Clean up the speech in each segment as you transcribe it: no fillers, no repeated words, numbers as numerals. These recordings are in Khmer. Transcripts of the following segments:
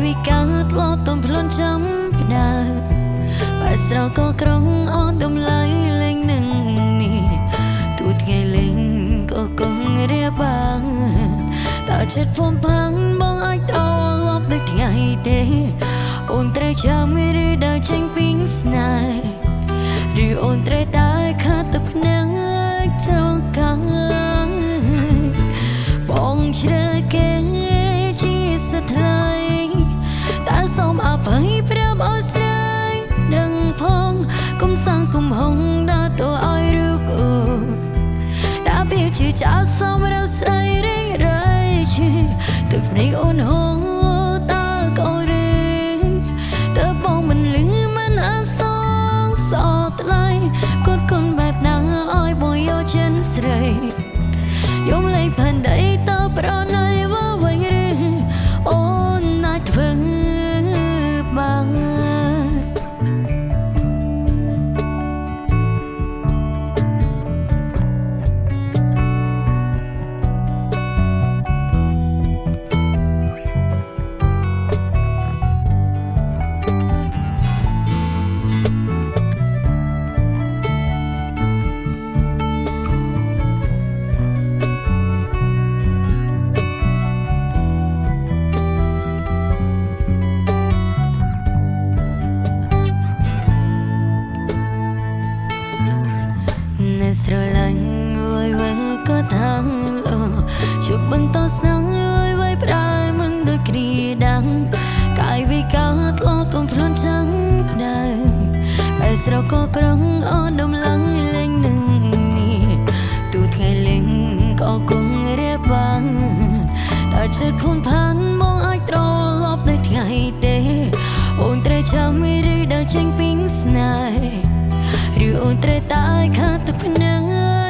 វិកាធ្លាប់ទំភ្លន់ចាំផ្នើបែស្រោក៏ក្រុងអត់ដំឡៃលេងនឹងនេះទូថ្ងៃលេងក៏គង់រៀបបាំងតើចិត្តខ្ញុំផងបងអាចត្រឡប់ដូចថ្ងៃទេអូនត្រូវចាំឬដើរចេញពីស្នេហ៍ឬអូនត្រូវតែខាត់ទឹកភ្នែកត្រង់កងបងជ្រើគេជាស្ត្រីតែសូមអភ័យប្រាប់អស្ចារ្យដឹងផងកុំសាំងកុំហងដល់ទៅឲ្យរូបអូដាក់ពីជាចោលសម្រាប់ស្រីរីរៃឈឺទឹកភ្នែកអូនហងតើកូនរឿងតើបងមិនលឺមិនអាសងសោថ្លៃកូនគុនបែបណាឲ្យបងយកចិនស្រីយំលេងផែនដីតើប្រណៃវវិញឬអូនណាស់ធ្វើបាំងស្រឡាញ់វយវយក៏ថាងលោជប់បន្តស្នងវយវយប្រែមិនដូចគ្នាដាំងកាយវិការធ្លាប់ទំភ្លន់ចាំដើបែស្រោក៏ក្រុងអត់ដំឡឹងលេងនឹងនេះទូថ្ងៃលេងក៏គង់រៀបបាំងតើចិត្តភូមិឋានមកអាចត្រឡប់ដូចថ្ងៃទេអូនត្រូវចាំឬដើរចេញពីស្នេហ៍ឬអូនត្រូវតែខាត់ទឹកភ្នែ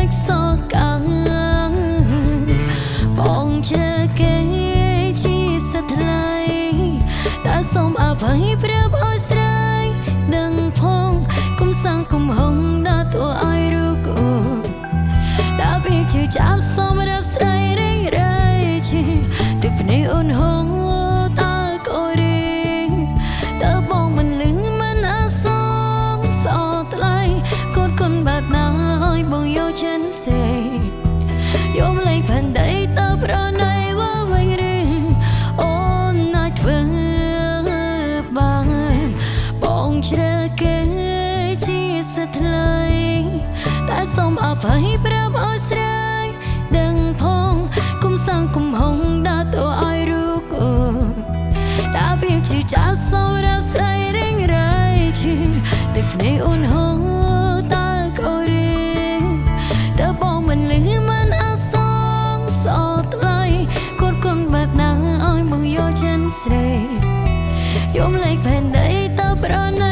កសកងបងជ្រើគេជាស្ត្រីតែសូមអភ័យប្រាប់ឲ្យស្រីដឹងផងកុំសាំងកុំហងដល់ទៅឲ្យរូបអូដាក់ពីជឿចាប់សម្រាប់ស្រីរីរៃឈឺទឹកភ្នែកអូនហងតើកូនរឿងតើបងមិនលឺមិនអាសងសោថ្លៃកូនគុនបែបណាឲ្យបងយកចិនសេយំលេងផែនដីតើប្រណៃវវិញឬអូនណាស់ធ្វើបាំងបងជ្រើគេជាស្ត្រីតែសូមអភ័យប្រាប់ឲ្យស្រីដឹងផងកុំសាំងកុំហងដល់ទៅឲ្យរូបអូដាក់ពីជាចោលសម្រាប់ស្រីរីរៃឈឺទឹកភ្នែកអូនហងតើកូនរឿងតើបងមិនលឺមិនអាសងសោថ្លៃកូនគុនបែបណាឲ្យបងយកចិនស្រីយំលេងផែនដីតើប្រណ